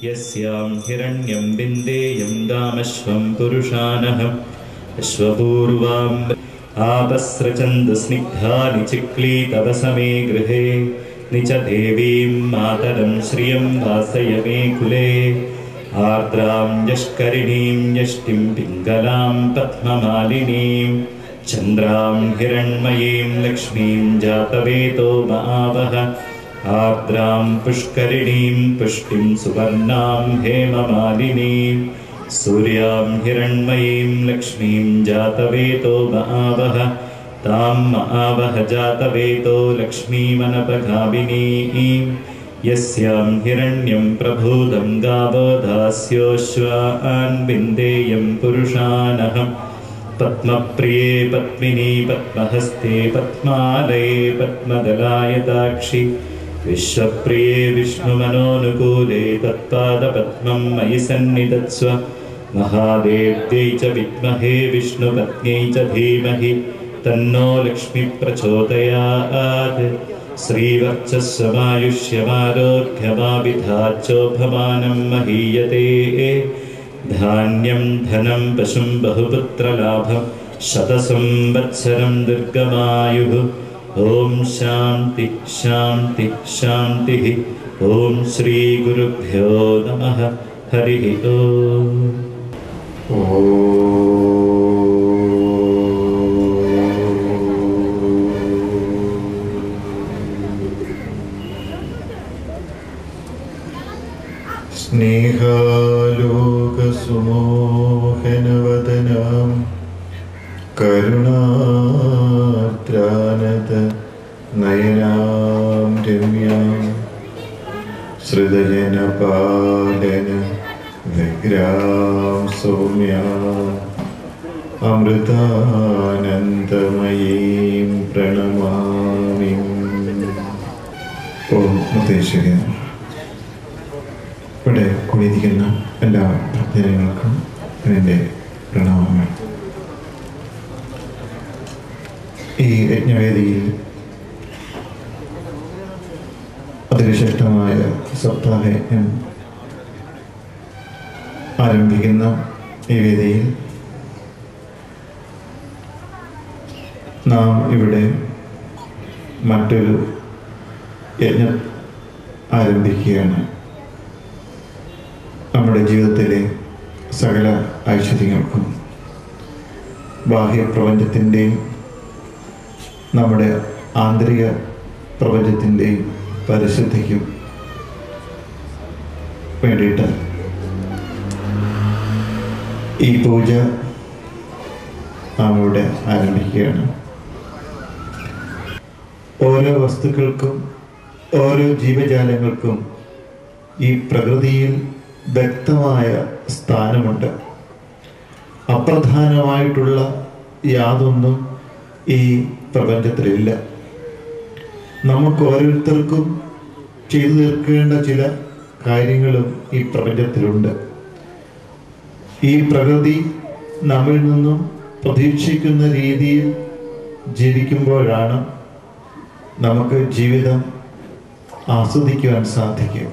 യസ്യാം ഹിരണ്യം ബിന്ദേയം ദാമശ്വം പുരുഷാനഹം അശ്വപൂർവാം ആപസ്രചന്ദ സ്നിഗ്ധാനി ചിക്ലീതവസമേ ഗൃഹേ നിച ദേവീം മാതരം ശ്രിയം വാസയമേ കുലേ ആർദ്രാം യഷ്കരിണീം യഷ്ടിം പിംഗലാം പത്മമാലിനീം ചന്ദ്രാം ഹിരണ്മയീം ലക്ഷ്മീം ജാതവേതോ മഹാവഹ ആർദ്രാം പുഷ്കരിണീം പുഷ്ടിം സുവർണാം ഹേമമാലിനീം സൂര്യാം ഹിരണ്മയീം ലക്ഷ്മീം ജാതവേതോ മഹാവഹ താം മഹാവഹ ജാതവേതോ ലക്ഷ്മീമനപഗാമിനീം യസ്യാം ഹിരണ്യം പ്രഭൂതം ഗാവോ ദാസ്യോശ്വാൻ വിന്ദേയം പുരുഷാനഹം പത്മപ്രിയേ പത്മിനി പത്മഹസ്തേ പത്മാലയേ പത്മദലായതാക്ഷി വിശ്വപ്രിയേ വിഷ്ണുമനോനുകൂലേ തത്പാദപത്മം മയി സന്നിധത്സ്വ മഹാദേവ്യൈ ച വിദ്മഹേ വിഷ്ണുപത്ന്യൈ ച ധീമഹി തന്നോ ലക്ഷ്മി പ്രചോദയാത് ശ്രീവർച്ചസ്വമായുഷ്യമാരോഗ്യമാവിധാച്ചോഭമാനം മഹീയതേ ധാന്യം ധനം പശും ബഹുപുത്രലാഭം ശതസംവത്സരം ദീർഘമായുഃ. ഓം ശാന്തി ശാന്തി ശാന്തി. ഓം ശ്രീ ഗുരുഭ്യോ നമഃ. ഹരി ഓം. സ്നേഹാലോകസുമോഹനവദനാം കരുണാത്രാനത നയനാം രമ്യാം ശ്രുതജനപാലന വ്യഗ്രാം സൗമ്യാം അമൃതാനന്ദമയീം പ്രണമാമി. ഓം മുത്തശ്ശേരി. ഇവിടെ കൂടിയിരിക്കുന്ന എല്ലാ ഭക്തജനങ്ങൾക്കും എൻ്റെ പ്രണാമങ്ങൾ. ഈ യജ്ഞവേദിയിൽ അതിവിശിഷ്ടമായ സപ്താഹയജ്ഞം ആരംഭിക്കുന്ന ഈ വേദിയിൽ നാം ഇവിടെ മറ്റൊരു യജ്ഞം ആരംഭിക്കുകയാണ്. നമ്മുടെ ജീവിതത്തിലെ സകല ഐശ്വര്യങ്ങൾക്കും ബാഹ്യപ്രപഞ്ചത്തിൻ്റെയും നമ്മുടെ ആന്തരിക പ്രപഞ്ചത്തിൻ്റെയും പരിശുദ്ധിക്കും വേണ്ടിയിട്ട് ഈ പൂജ നാം ഇവിടെ ആരംഭിക്കുകയാണ്. ഓരോ വസ്തുക്കൾക്കും ഓരോ ജീവജാലങ്ങൾക്കും ഈ പ്രകൃതിയിൽ വ്യക്തമായ സ്ഥാനമുണ്ട്. അപ്രധാനമായിട്ടുള്ള യാതൊന്നും ഈ പ്രപഞ്ചത്തിലില്ല. നമുക്ക് ഓരോരുത്തർക്കും ചെയ്തു തീർക്കേണ്ട ചില കാര്യങ്ങളും ഈ പ്രപഞ്ചത്തിലുണ്ട്. ഈ പ്രകൃതി നമ്മിൽ നിന്നും പ്രതീക്ഷിക്കുന്ന രീതിയിൽ ജീവിക്കുമ്പോഴാണ് നമുക്ക് ജീവിതം ആസ്വദിക്കുവാൻ സാധിക്കും.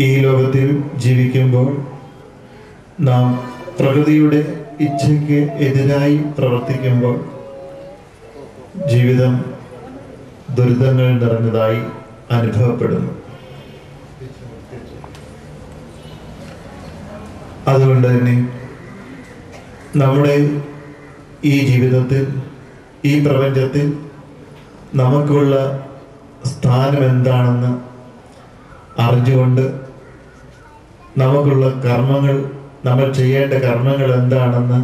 ഈ ലോകത്തിൽ ജീവിക്കുമ്പോൾ നാം പ്രകൃതിയുടെ ഇച്ഛയ്ക്ക് എതിരായി പ്രവർത്തിക്കുമ്പോൾ ജീവിതം ദുരിതങ്ങൾ നിറഞ്ഞതായി അനുഭവപ്പെടുന്നു. അതുകൊണ്ട് തന്നെ നമ്മുടെ ഈ ജീവിതത്തിൽ, ഈ പ്രപഞ്ചത്തിൽ നമുക്കുള്ള സ്ഥാനം എന്താണെന്ന് അറിഞ്ഞുകൊണ്ട് നമുക്കുള്ള കർമ്മങ്ങൾ, നമ്മൾ ചെയ്യേണ്ട കർമ്മങ്ങൾ എന്താണെന്ന്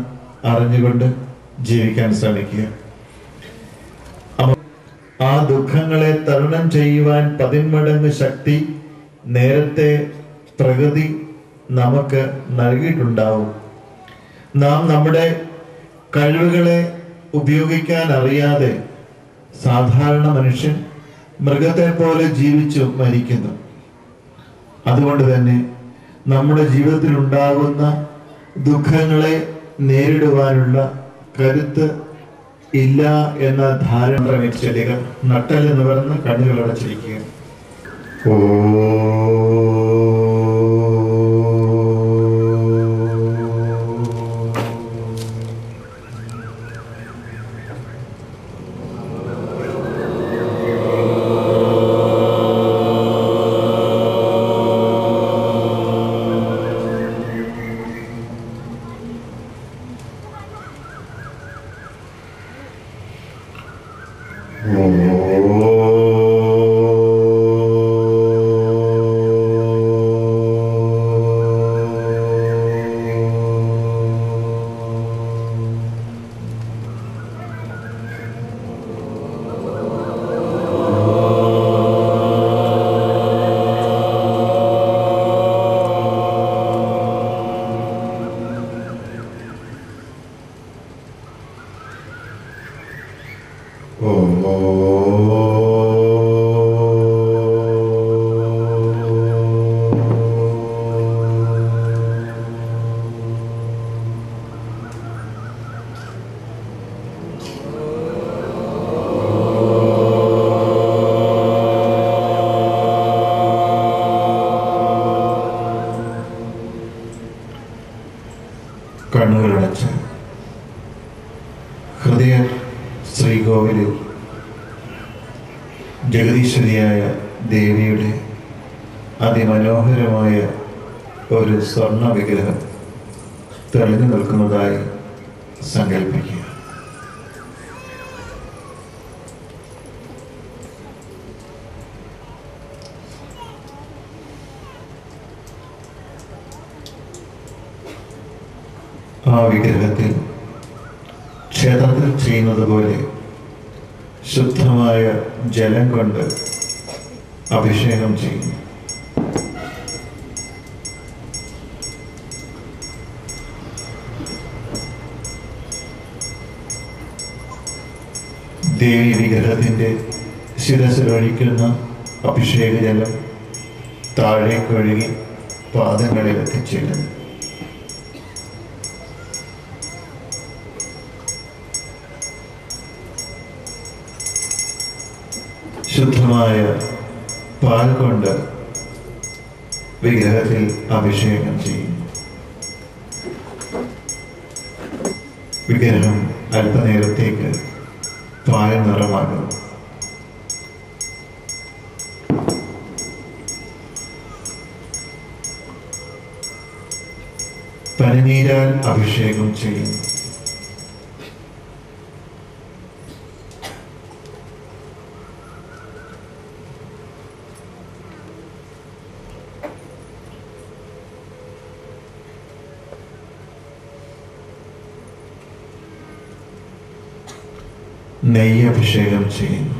അറിഞ്ഞുകൊണ്ട് ജീവിക്കാൻ ശ്രമിക്കുക. ആ ദുഃഖങ്ങളെ തരണം ചെയ്യുവാൻ 10 മടങ്ങ് ശക്തി നേരത്തെ പ്രകൃതി നമുക്ക് നൽകിയിട്ടുണ്ടാവും. നാം നമ്മുടെ കഴിവുകളെ ഉപയോഗിക്കാൻ അറിയാതെ സാധാരണ മനുഷ്യൻ മൃഗത്തെ പോലെ ജീവിച്ചു മരിക്കുന്നു. അതുകൊണ്ട് തന്നെ നമ്മുടെ ജീവിതത്തിൽ ഉണ്ടാകുന്ന ദുഃഖങ്ങളെ നേരിടുവാനുള്ള കരുത്ത് ഇല്ല എന്ന ധാരണ വെച്ചെടുക്കുക. നട്ടല് നിവർന്ന് കണ്ണുകൾ അടച്ചിരിക്കുക. ഓ സർവേശ്വരിയായ ദേവിയുടെ അതിമനോഹരമായ ഒരു സ്വർണ്ണ വിഗ്രഹം തെളിഞ്ഞു നിൽക്കുന്നതായി സങ്കല്പിക്കുക. ആ വിഗ്രഹത്തിൽ ക്ഷേത്രത്തിൽ ചെയ്യുന്നത് പോലെ ശുദ്ധമായ ജലം കൊണ്ട് അഭിഷേകം ചെയ്യുന്നു. ദേവി വിഗ്രഹത്തിൻ്റെ ശിരസിലൊഴിക്കുന്ന അഭിഷേക ജലം താഴേക്ക് ഒഴുകി പാദങ്ങളിൽ എത്തിച്ചേരുന്നു. ശുദ്ധമായ പാൽ കൊണ്ട് വിഗ്രഹത്തിൽ അഭിഷേകം ചെയ്യുന്നു. വിഗ്രഹം അല്പനേരത്തേക്ക് പാൽ നിറമാകും. പനിനീരാൽ അഭിഷേകം ചെയ്യുന്നു. നെയ്യ് അഭിഷേകം ചെയ്യുന്നു.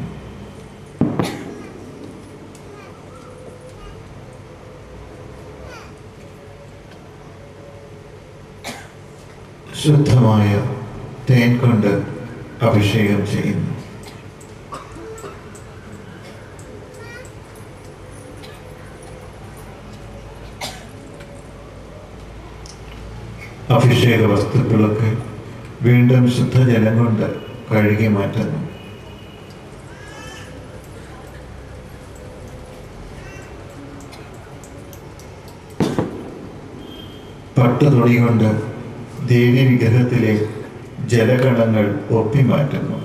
ശുദ്ധമായ തേൻ കൊണ്ട് അഭിഷേകം ചെയ്യുന്നു. അഭിഷേക വസ്തുക്കളൊക്കെ വീണ്ടും ശുദ്ധജലം കൊണ്ട് കഴുകി മാറ്റുന്നു. പട്ടുതുണി കൊണ്ട് ദേവി വിഗ്രഹത്തിലെ ജലകണങ്ങൾ ഒപ്പിമാറ്റുന്നു.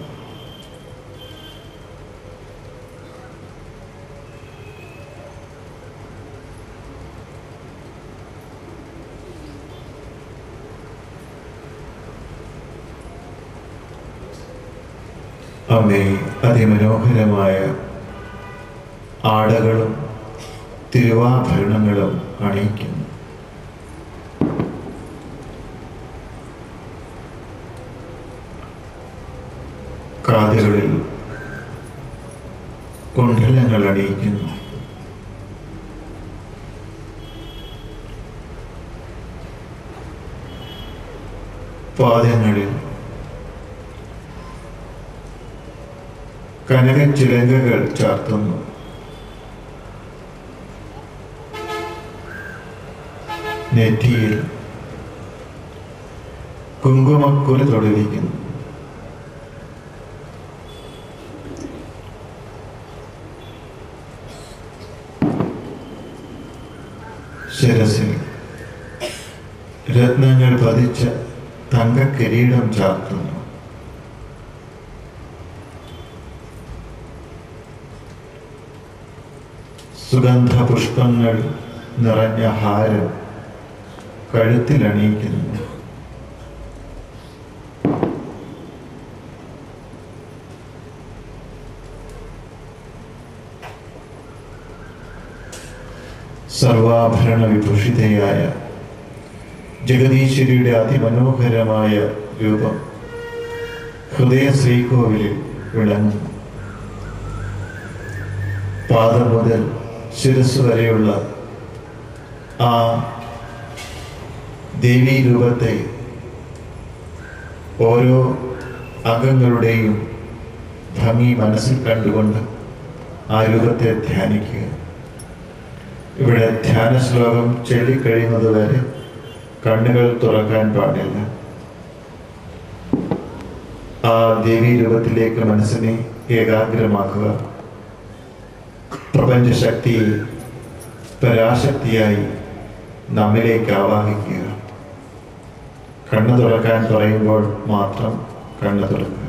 അമ്മേ അതിമനോഹരമായ ആടകളും തിരുവാഭരണങ്ങളും അണിയിക്കുന്നു. കാതുകളിൽ കുണ്ഡലങ്ങൾ അണിയിക്കുന്നു. പാദങ്ങളിൽ കനകച്ചിലങ്കകൾ ചാർത്തുന്നു. നെറ്റിയിൽ കുങ്കുമക്കുറി തൊടുവിക്കുന്നു. ശിരസിൽ രത്നങ്ങൾ പതിച്ച തങ്കക്കിരീടം ചാർത്തുന്നു. സുഗന്ധ പുഷ്പങ്ങൾ നിറഞ്ഞ ഹാരം കഴുത്തിലണിയിക്കുന്നു. സർവാഭരണ വിഭൂഷിതയായ ജഗദീശ്വരിയുടെ അതിമനോഹരമായ രൂപം ഹൃദയ ശ്രീകോവിലിൽ വിളങ്ങുന്നു. പാദം മുതൽ ശിരസ് വരെയുള്ള ആ ദേവീ രൂപത്തെ ഓരോ അംഗങ്ങളുടെയും ഭംഗി മനസ്സിൽ കണ്ടുകൊണ്ട് ആ രൂപത്തെ ധ്യാനിക്കുക. ഇവിടെ ധ്യാന ശ്ലോകം ചൊല്ലിക്കഴിയുന്നത് വരെ കണ്ണുകൾ തുറക്കാൻ പാടില്ല. ആ ദേവീ രൂപത്തിലേക്ക് മനസ്സിനെ ഏകാഗ്രമാക്കുക. പ്രപഞ്ചശക്തിയെ പരാശക്തിയായി നമ്മിലേക്ക് ആവാഹിക്കുക. കണ്ണു തുറക്കാൻ പറയുമ്പോൾ മാത്രം കണ്ണു തുറക്കുക.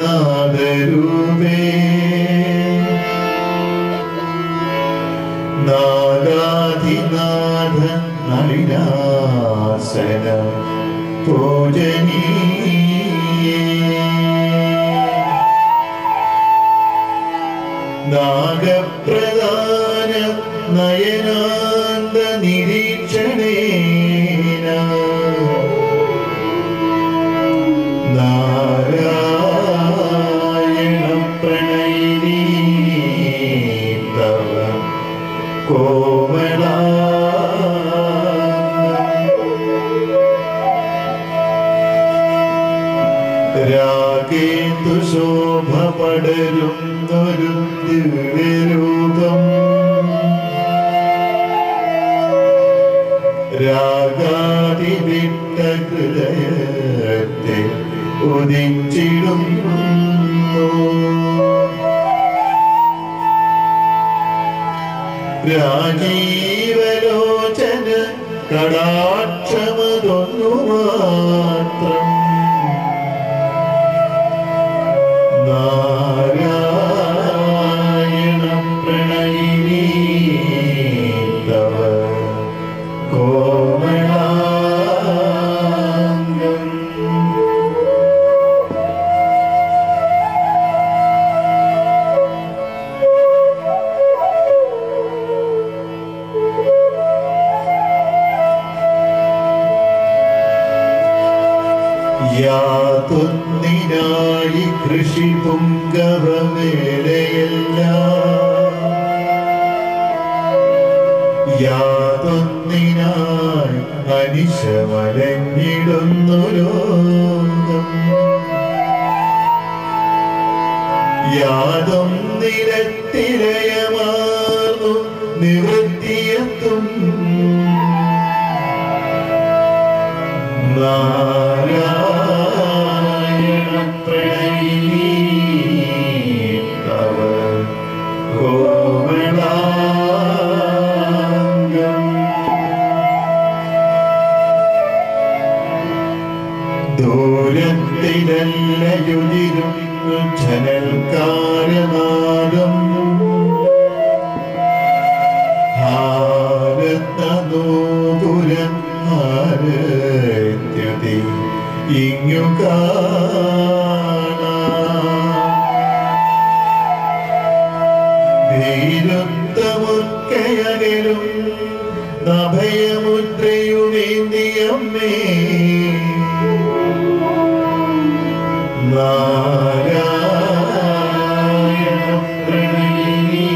നാദരൂപേ നാഗാധിനാഥ നളിനാസന പൂജനീയേ നാഗപ്രധാന നയനാന്ത നിരീക്ഷണേന നാരായണ പ്രണയിനീ തവ കോമളാ രാഗേന്ദു ശോഭ പടരുന്നൊരു ദിവ്യരൂപം രാഗാതിവിട്ട ഹൃദയത്തെ ഉദിച്ചിടുന്നു രാജീവലോചന കടാക്ഷമതൊന്നു മാത്രം നാരായണ പ്രണയിനീ തവ കോമളാംഗം യാതൊന്നിനായി കൃഷി പുങ്കവവേളയെല്ലാം യാതൊന്നിനായി അനിശമലഞ്ഞിടുന്നു ലോകം യാതൊന്നിരത്തിരയമാർന്നു നിവൃത്തിയെത്തും നാരായണ പ്രണയിനീ തവ കോമളാംഗം ദൂരത്തിലല്ലയുതിരുന്നു ജനൽക്കാരനാദം ഹാരത്തനൂപുരം ഹാരത്യുതി ഇങ്ങു ധീരത്വമൊക്കെയകലും നഭയമുദ്രയുമേന്തിയമ്മേ നാരായണ പ്രണയിനീ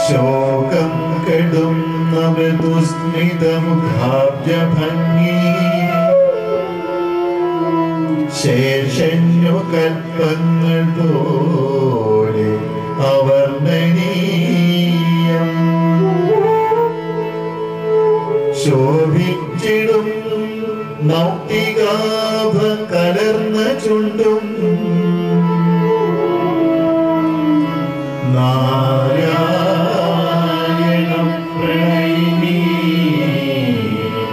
ശോകം കെടുന്ന മൃദുസ്മിതമുഖാബ്ജഭംഗി ശേഷന്യു കൽപ്പങ്ങൾ പോലെ അവർണ്ണനീയം ശോഭിച്ചിടും നൗതികാഭ കലർന്ന ചുണ്ടും നാരായണ പ്രണയിനീ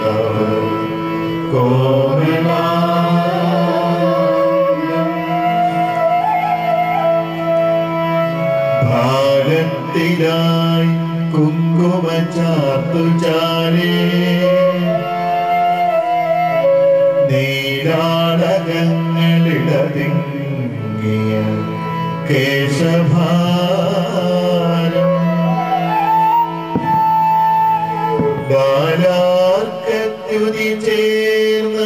തവ കോമളാംഗം ഭാരത്തിലായി കുങ്കുമ ചാർത്തുചാരേ നീരാടകങ്ങളിടതിങ്ങിയ കേശഭാരം ബാലാർക്കത്യുതി ചേർന്ന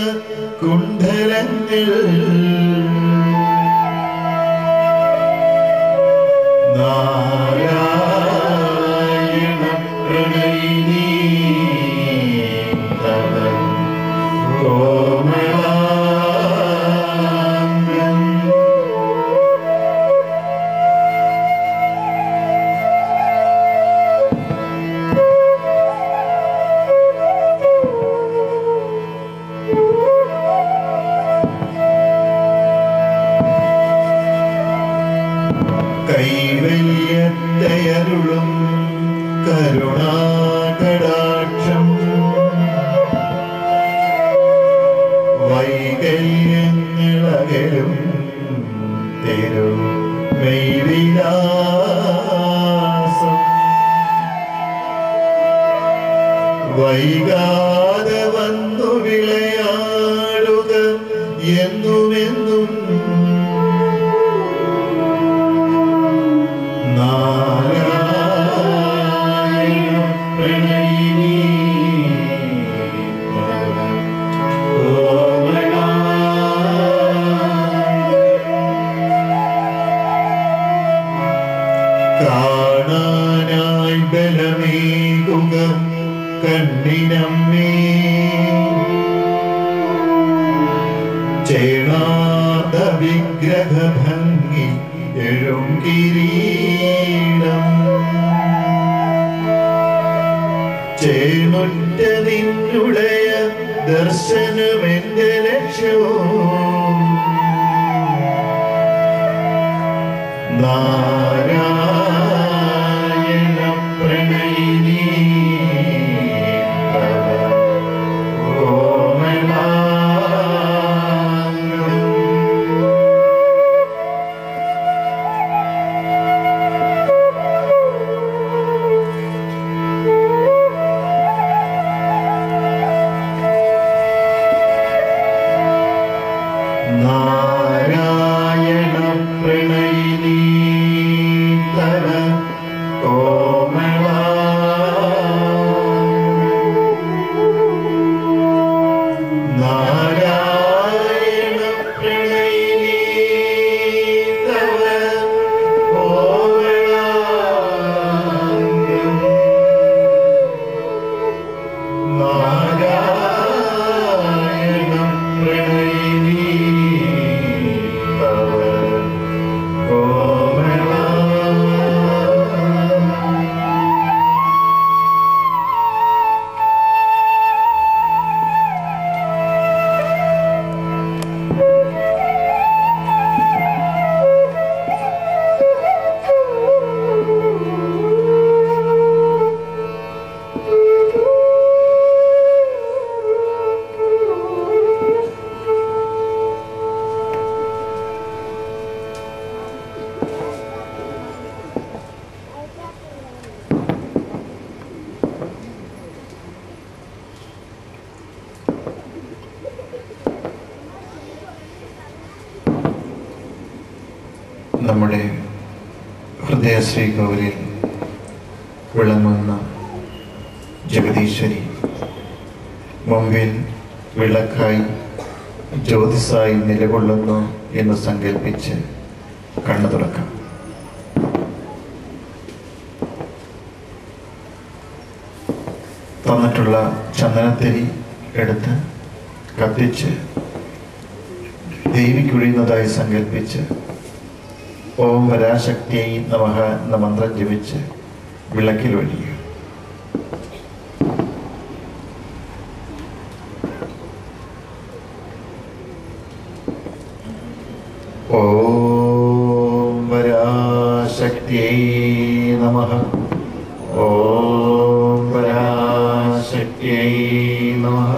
കുണ്ഡലങ്ങൾ നാരായണ പ്രണയിനീ തവ കോമളാംഗം വൈകാതെ വന്നു വിളയാടുക എന്നുമെന്നും. നാരായണ പ്രണയിനി കാണാനായി ബലമേകുക കണ്ണിനമ്മേ, ചേണാത വിഗ്രഹഭംഗി എഴും കിരീടം, ചേണുറ്റ നിന്നുടയ ദർശനമെന്റെ ലക്ഷ്യവും. നാരായണ പ്രണയിനി നമ്മുടെ ഹൃദയശ്രീ ഗൗരിയിൽ വിളങ്ങുന്ന ജഗദീശ്വരി മുമ്പിൽ വിളക്കായി ജ്യോതിസായി നിലകൊള്ളുന്നു എന്ന് സങ്കല്പിച്ച് കണ്ണു തുറക്കാം. തന്നിട്ടുള്ള ചന്ദനത്തിരി എടുത്ത് കത്തിച്ച് ദേവിക്കൊഴിയുന്നതായി സങ്കല്പിച്ച് ഓം പരാശക്തിയെ നമഃ എന്ന മന്ത്രം ജപിച്ച് വിളക്കിൽ ഒഴിയുക. ഓം പരാശക്തിയെ നമഃ. ഓം പരാശക്തിയെ നമഃ.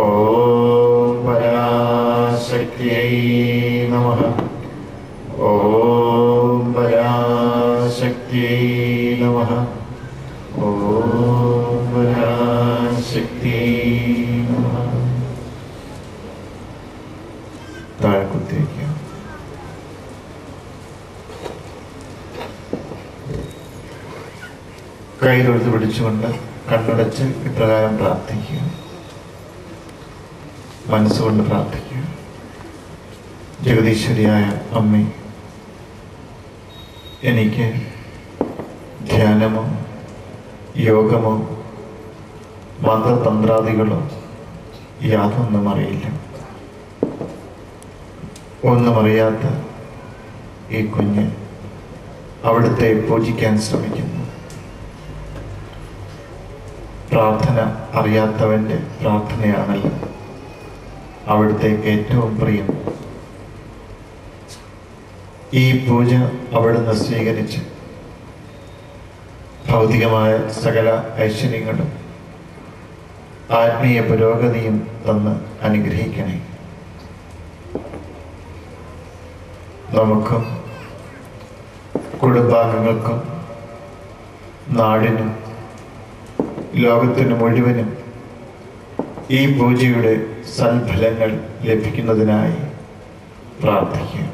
ഓം പരാശക്തിയെ നമഃ. ഓം പരാശക്തിയെ നമഃ. ഓം പരാശക്തിയെ നമഃ. താഴെ കുത്തിവയ്ക്കുക. കൈതൊഴുത്ത് പിടിച്ചുകൊണ്ട് കണ്ണടച്ച് ഇപ്രകാരം പ്രാർത്ഥിക്കുക. മനസ്സുകൊണ്ട് പ്രാർത്ഥിക്കുക. ജഗദീശ്വരിയായ അമ്മേ, എനിക്ക് ധ്യാനമോ യോഗമോ മന്ത്രതന്ത്രാദികളോ യാതൊന്നും അറിയില്ല. ഒന്നും അറിയാത്ത ഈ കുഞ്ഞ് അവിടുത്തെ പൂജിക്കാൻ ശ്രമിക്കുന്നു. പ്രാർത്ഥന അറിയാത്തവൻ്റെ പ്രാർത്ഥനയാണല്ലോ അവിടുത്തേക്ക് ഏറ്റവും പ്രിയം. ഈ പൂജ അവിടുന്ന് സ്വീകരിച്ച് ഭൗതികമായ സകല ഐശ്വര്യങ്ങളും ആത്മീയ പുരോഗതിയും തന്ന് അനുഗ്രഹിക്കണേ. നമുക്കും കുടുംബാംഗങ്ങൾക്കും നാടിനും ലോകത്തിന് മുഴുവനും ഈ പൂജയുടെ സൽഫലങ്ങൾ ലഭിക്കുന്നതിനായി പ്രാർത്ഥിക്കുക.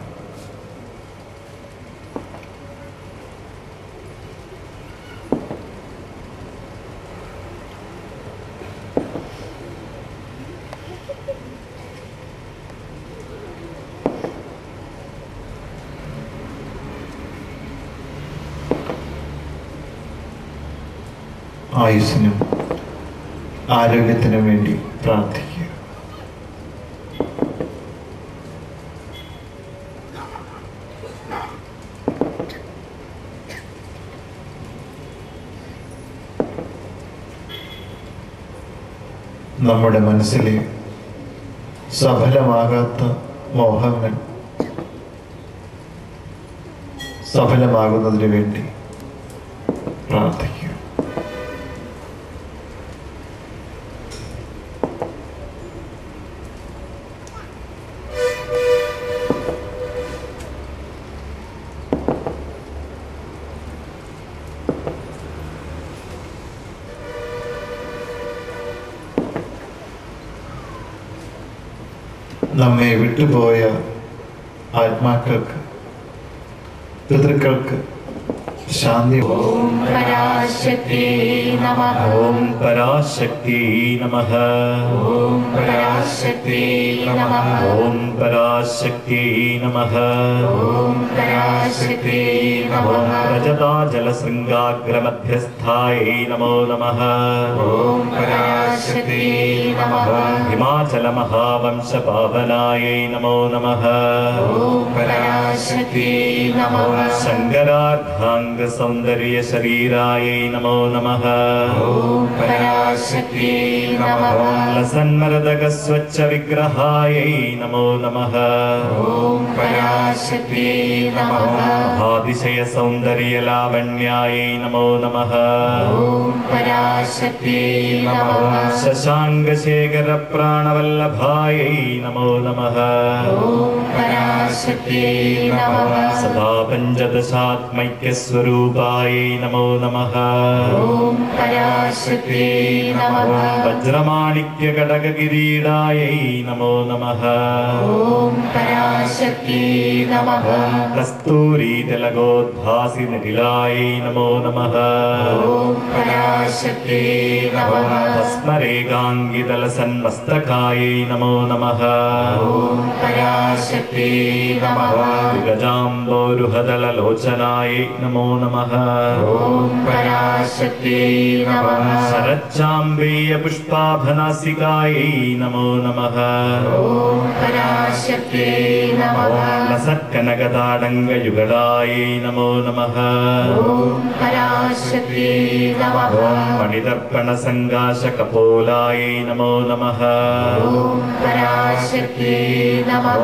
ആയുസ്സിനും ആരോഗ്യത്തിനും വേണ്ടി പ്രാർത്ഥിക്കുക. നമ്മുടെ മനസ്സിലെ സഫലമാകാത്ത മോഹങ്ങൾ സഫലമാകുന്നതിന് വേണ്ടി പ്രാർത്ഥിക്കുക. നമ്മെ വിട്ടുപോയ ആത്മാക്കൾക്ക്, പിതൃക്കൾക്ക് ശാന്തി. ഓം പരാശക്തി നമഃ. ഓം പരാശക്തി നമഃ. ഓം പരാശക്തി നമഃ. ഓം പരാശക്തി നമഃ. ഓം പരാശക്തി നമഃ. രജതാജലശൃംഗാഗ്രമധ്യസ്ഥായൈ നമോ നമഃ. ഓം പരാശക്തി നമഃ. ഹിമാചലമഹാവംശപാവനായൈ നമോ നമഃ. ഓം പരാശക്തി നമഃ. ശങ്കരാർദ്ധാംഗസൗന്ദര്യശരീരായൈ നമോ നമഃ. ഓം പരാശക്തി നമഃ. ലസന്മരദകസ്വച്ഛവിഗ്രഹായൈ നമോ നമഃ. ഓം പരാശക്തി നമഃ. മഹാതിശയസൗന്ദര്യലാവണ്യായൈ നമോ നമഃ. ഓം പരാശക്തി നമഃ. ശശാങ്കശേഖരപ്രാണവല്ലഭായൈ നമോ നമഃ. ഓം പരാശക്തി നമഃ. സദാ പഞ്ചദശാത്മൈക്യസ്വരൂപായൈ നമോ നമഃ. ഓം പരാശക്തി നമഃ. വജ്രമാണിക്യകടകകിരീടായൈ നമോ നമഃ. ഓം പരാശക്തി നമഃ. കസ്തൂരീതലഗോദ്ഭാസിനിലായൈ നമോ നമഃ. ഓം പരാശക്തി നമഃ. ഭസ്മരേകാംഗിതലസന്മസ്തകായൈ നമോ നമഃ. ഓം പരാശക്തി നമഃ. ഗജാംബോരുഹദലലോചനായൈ നമോ നമഃ. ഓം പരാശക്തി നമഃ. ശരച്ചാംബേയപുഷ്പാഭനാസികായൈ നമോ നമഃ. ഓം പരാശക്തി നമഃ. ലസത്കനകതാടങ്കയുഗളായൈ നമോ നമഃ. ഓം പരാശക്തി നമഃ. മണിദർപ്പണസങ്കാശകപോലായൈ നമോ നമഃ. ഓം പരാശക്തി നമഃ.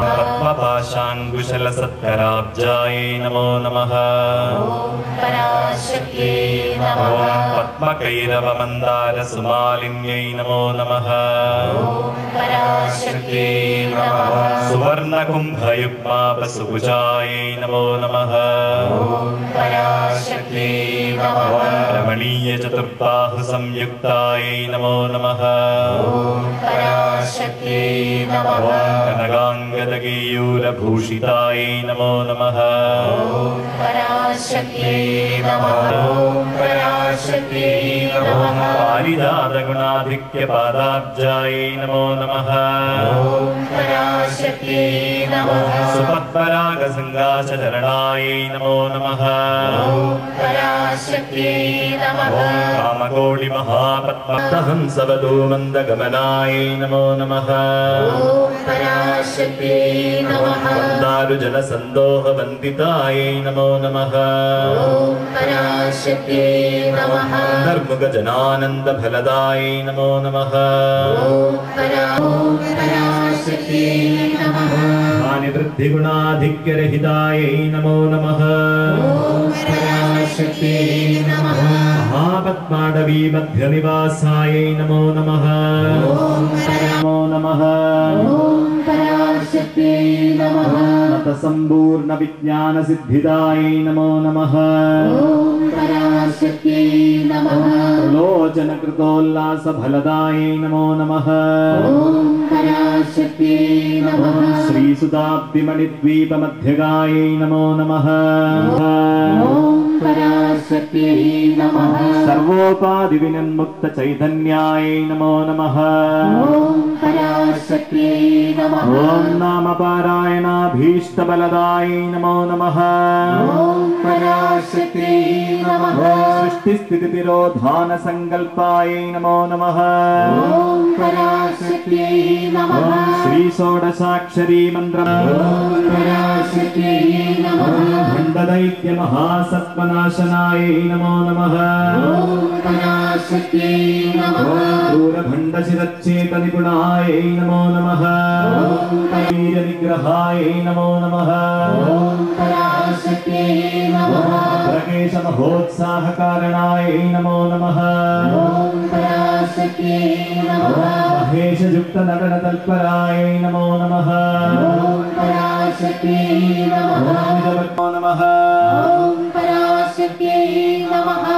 പത്മപാശാങ്കുശലസത്കരാബ്ജായൈ നമോ നമഃ. ഓം പരാശക്തി നമഃ. പത്മകൈരവമന്ദാരസുമാലിന്യൈ നമോ നമഃ. ഓം പരാശക്തി നമഃ. സുവർണകുംഭയുഗ്മാപസുഭുജായൈ നമോ നമഃ. ഓം പരാശക്തി നമഃ. രമണീയചതുർബാഹുസംയുക്തായൈ നമോ നമഃ. ഓം പരാശക്തി നമഃ. കനകാംഗദഗീയൂരഭൂഷിതായൈ നമോ നമഃ. ഓം പരാശക്തി നമഃ. ഓം പരാശക്തി നമഃ. പാരിജാതഗുണാധിക്യപാദാബ്ജായൈ നമോ നമഃ. ഓം പരാശക്തി നമഃ. സുപത്പരാഗസംഗാശചരണായൈ നമോ നമഃ. ഓം പരാശക്തി നമഃ. കാമകോളിമഹാപത്മഹംസവധൂമന്ദഗമനായൈ നമോ നമഃ. ഓം പരാശക്തി നമഃ. ദാരുജനസന്തോഹവന്ദിതായൈ നമോ നമഃ. ഓം പരാശക്തി നമഃ. ധർമ്മഗജനാനന്ദഫലദായൈ നമോ നമഃ. ഓം പരാശക്തി നമഃ. ഹാനിവൃദ്ധിഗുണാധിക്യരഹിതായൈ നമോ നമഃ. ഓം പരാശക്തി നമഃ. മഹാപത്മാടവീമധ്യനിവാസായൈ നമോ നമഃ. നമോ നമഃ. ഓം പരാശക്തി നമഃ. നതസമ്പൂർണ്ണവിജ്ഞാനസിദ്ധിദായൈ നമോ നമഃ. ഓം പരാശക്തി पराशक्त्यै नमः। लोचनकृतोल्लासफलदायै नमो नमः। ॐ पराशक्त्यै नमः। श्रीसुताब्दिमणिद्वीपमध्यगायै नमो नमः। ॐ पराशक्त्यै नमः। सर्वोपाधिविनिर्मुक्तचैतन्यायै नमो नमः। ॐ पराशक्त्यै नमः। ॐ नामपारायणाभीष्टबलदायै नमो नमः। ॐ पराशक्त्यै नमः। सृष्टिस्थितितिरोधानसङ्कल्पायै नमो नमः। ॐ पराशक्त्यै नमः। श्रीषोडशाक्षरी मन्त्रम्। ॐ पराशक्त्यै नमः। भण्डदैत्यमहासत्त्वनाशनायै नमो नमः। ॐ पराशक्त्यै नमः। दूरभण्डशिरच्चेतनिपुणायै नमो नमः। वीर्यनिग्रहायै नमो नमः। ॐ पराशक्त्यै नमः। प्रकेशमहोत्साहकारणायै नमो नमः। ॐ पराशक्त्यै नमः। महेशयुक्तनटनतत्परायै नमो नमः। ॐ पराशक्त्यै नमः। नमो नमः। ॐ पराशक्त्यै नमः। ॐ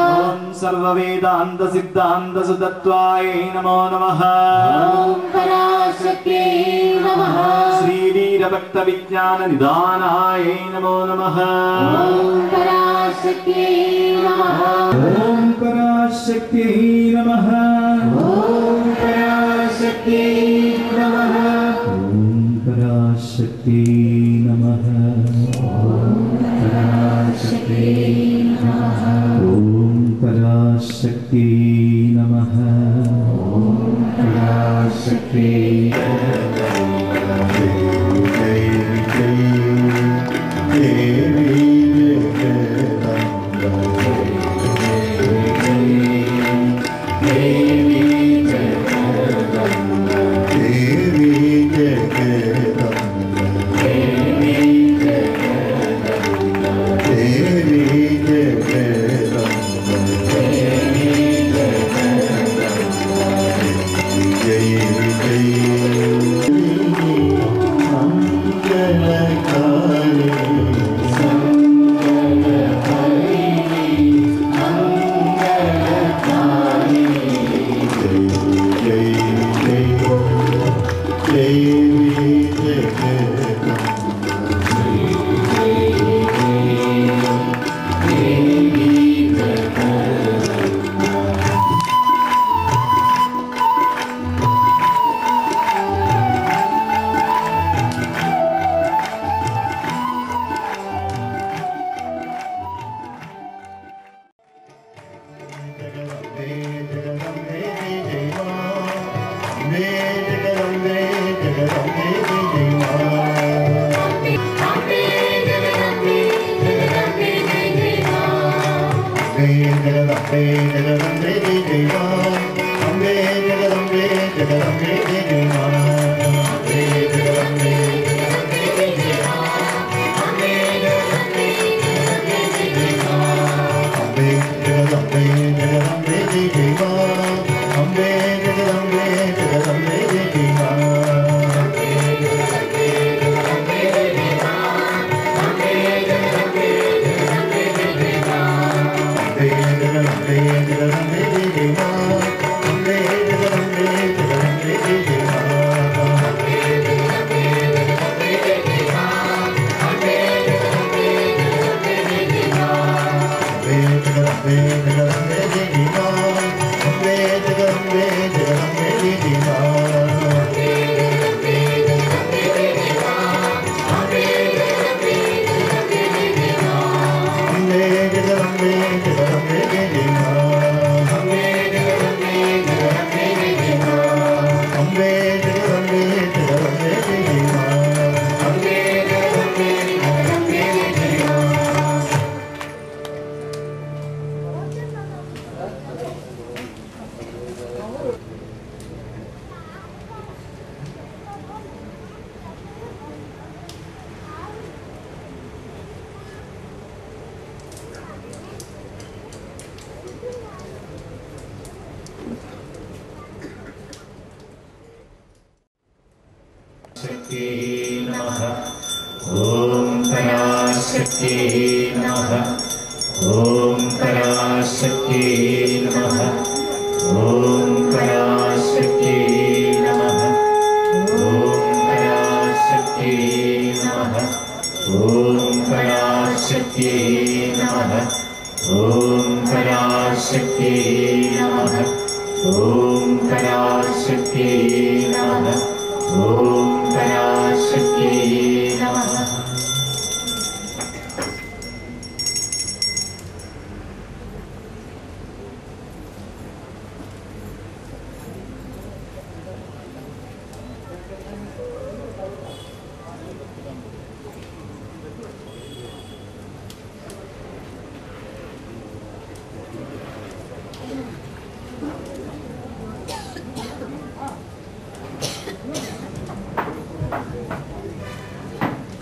सर्ववेदान्तसिद्धान्तसुतत्वायै नमो नमः। ॐ पराशक्त्यै नमः। श्रीवीरभक्तविज्ञाननिधानायै नमो नमः। ॐ पराशक्त्यै नमः। ॐ पराशक्त्यै नमः। ॐ पराशक्त्यै नमः। ॐ पराशक्त्यै नमः। पराशक्त्यै नमः। ॐ पराशक्त्यै नमः। पराशक्त्यै पराशक्त्यै नमः। ॐ पराशक्त्यै ഓം പരാശക്തി നമഃ. ഓം പരാശക്തി നമഃ.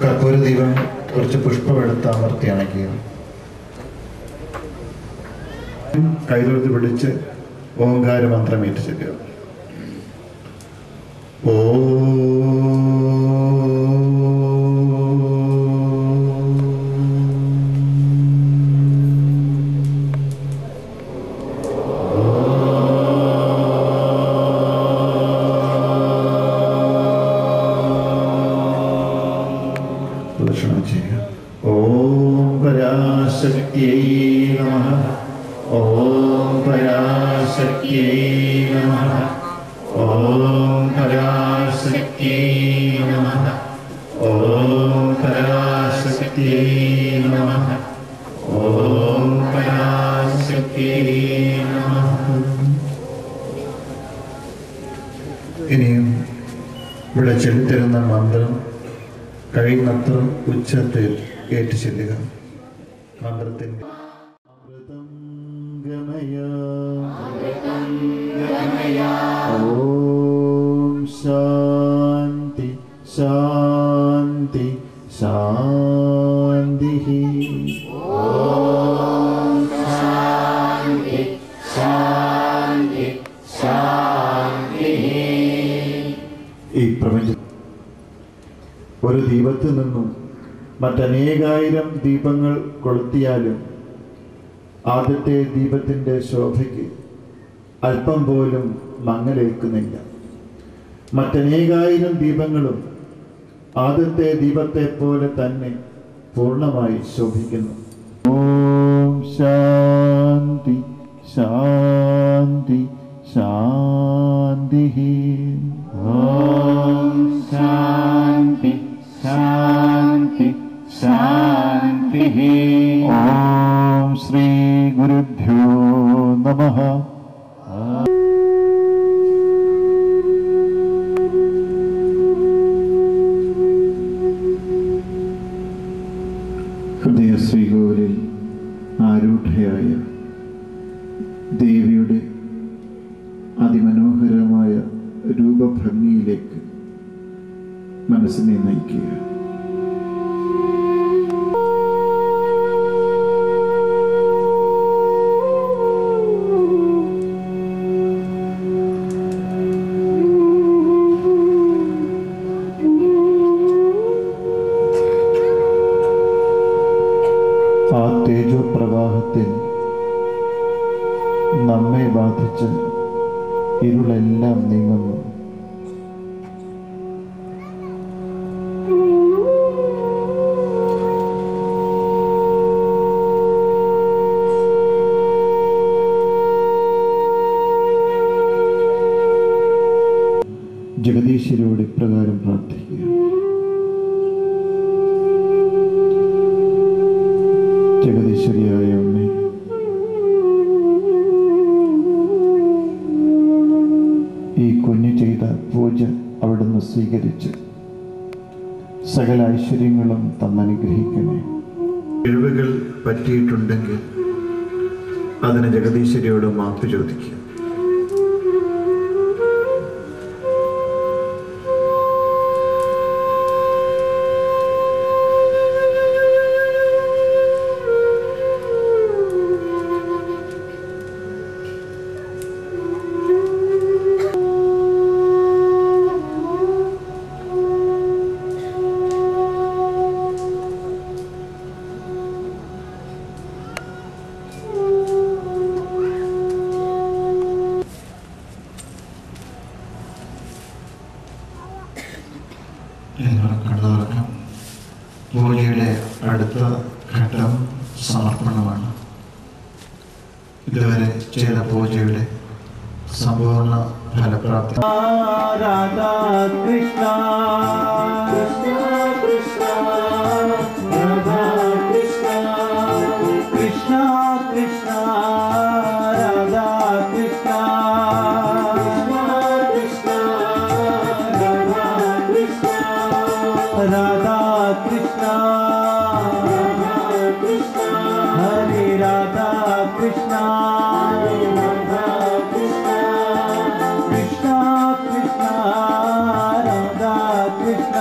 കർപ്പൂര ദീപം കുറച്ച് പുഷ്പമെടുത്ത് അമർത്തി അണയ്ക്കുക. കൈതൊഴുത്ത് പിടിച്ച് ഓംകാര മന്ത്രം ഏറ്റു ചൊല്ലുക. പ്രദക്ഷിണം ചെയ്യുക. ഓം പരാശക്തിയൈ നമഃ. ഓം പരാശക്തിയൈ നമഃ. ഓം പരാശക്തിയൈ നമഃ. ഓം പരാശക്തിയൈ നമഃ. ഓം പരാശക്തിയൈ നമഃ. ഇനിയും ഇവിടെ ചൊല്ലിത്തരുന്ന മന്ത്രം കഴിയുന്നത്ര ഉച്ചത്തിൽ ഏറ്റു ചെല്ലുക. മന്ത്രത്തിൻ്റെ അമൃതം ഗമയ. ഓം ശാന്തി ശാന്തി ശാന്തി. ഓം ശാന്തി ശാന്തി ശാന്തി. ഈ പ്രപഞ്ച ഒരു ദീപത്തിൽ നിന്നും മറ്റനേകായിരം ദീപങ്ങൾ കൊളുത്തിയാലും ആദ്യത്തെ ദീപത്തിൻ്റെ ശോഭയ്ക്ക് അല്പം പോലും മങ്ങലേൽക്കുന്നില്ല. മറ്റനേകായിരം ദീപങ്ങളും ആദ്യത്തെ ദീപത്തെ പോലെ തന്നെ പൂർണ്ണമായി ശോഭിക്കുന്നു. ഓം ശാന്തി ശാന്തി ശാന്തി. ഓം ശാന്തി ശാന്തി ശാന്തി. ഓം ശ്രീ ഗുരുഭ്യോ നമഃ. ഹൃദയ ശ്രീകോവിലിൽ ആരൂഢയായ ദേവിയുടെ അതിമനോഹരമായ രൂപഭംഗിയിലേക്ക് മനസ്സിനെ നയിക്കുക. ആ തേജോപ്രവാഹത്തിൽ നമ്മെ ബാധിച്ച് ഇരുളെല്ലാം നീങ്ങുന്നു. ജഗദീശ്വരോട് ഇപ്രകാരം പ്രാർത്ഥിക്കുക. ജഗദീശ്വരിയായ അമ്മേ, ഈ കുഞ്ഞു ചെയ്ത പൂജ അവിടുന്ന് സ്വീകരിച്ച് സകല ഐശ്വര്യങ്ങളും തന്നനുഗ്രഹിക്കണേ. കഴിവുകൾ പറ്റിയിട്ടുണ്ടെങ്കിൽ അതിന് ജഗദീശ്വരിയോട് മാപ്പ് ചോദിക്കുക. കടന്നുറക്കം പൂജയുടെ അടുത്ത ഘട്ടം സമർപ്പണമാണ്. ഇതുവരെ ചെയ്ത പൂജയുടെ സമ്പൂർണ്ണ ഫലപ്രാപ്തി. രാധാ കൃഷ്ണ കൃഷ്ണ കൃഷ്ണ രാധാ കൃഷ്ണ കൃഷ്ണ കൃഷ്ണ രാധാ കൃഷ്ണ കൃഷ്ണ രാധാ കൃഷ്ണ രാധാ കൃഷ്ണ ഹരി രാധാ കൃഷ്ണ രാധാ കൃഷ്ണ കൃഷ്ണ കൃഷ്ണ രാധാ കൃഷ്ണ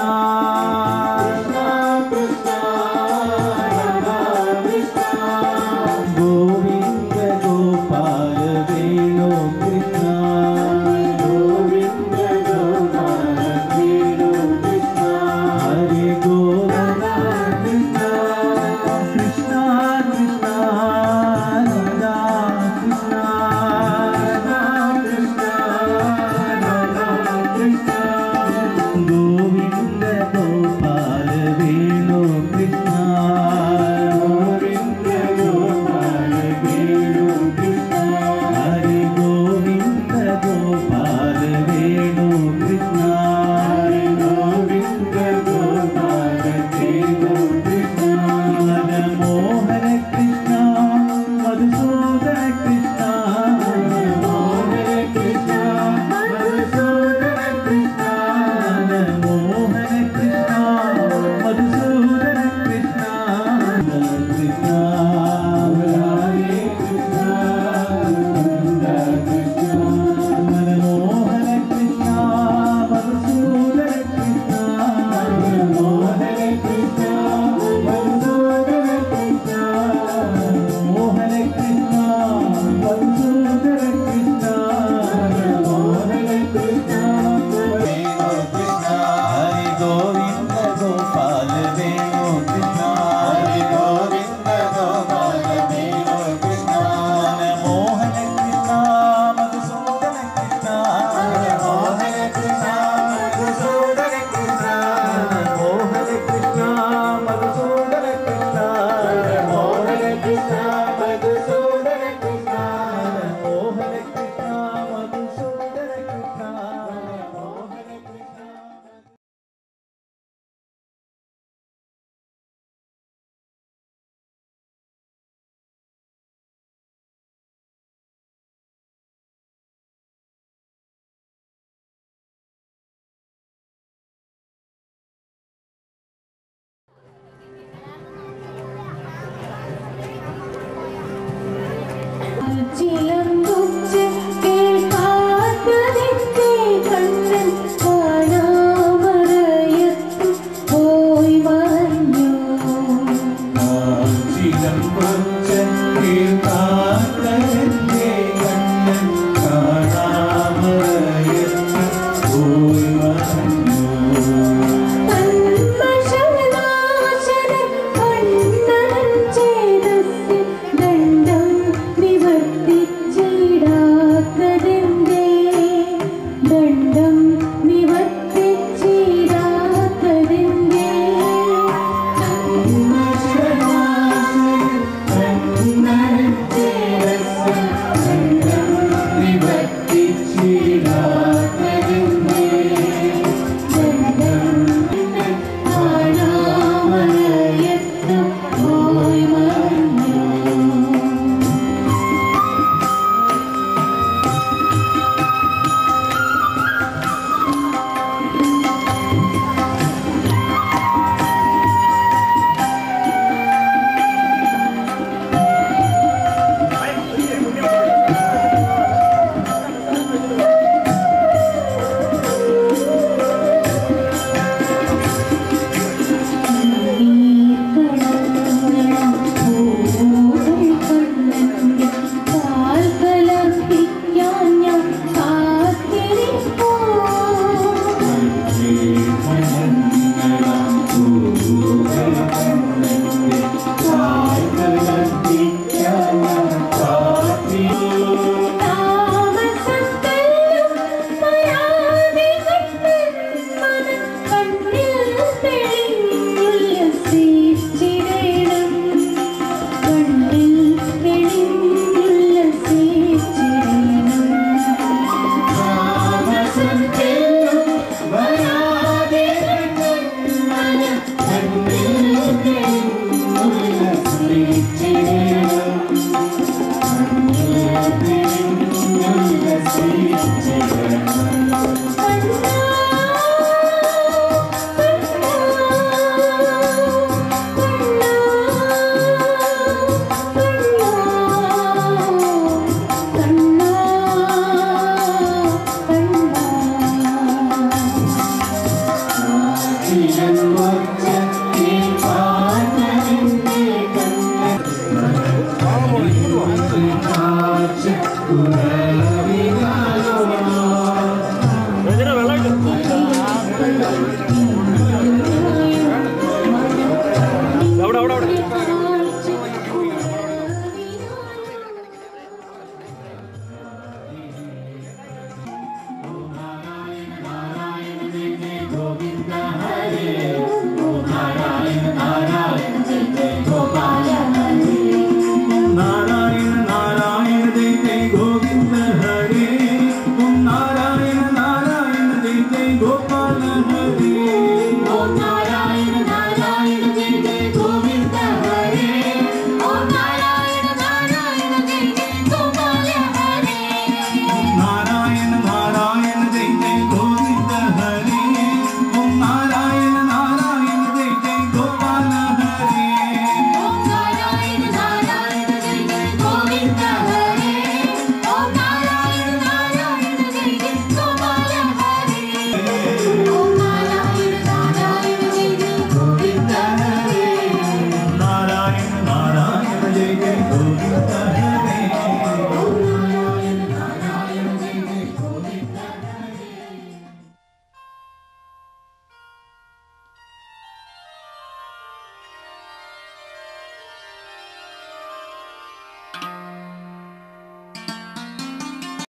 Jai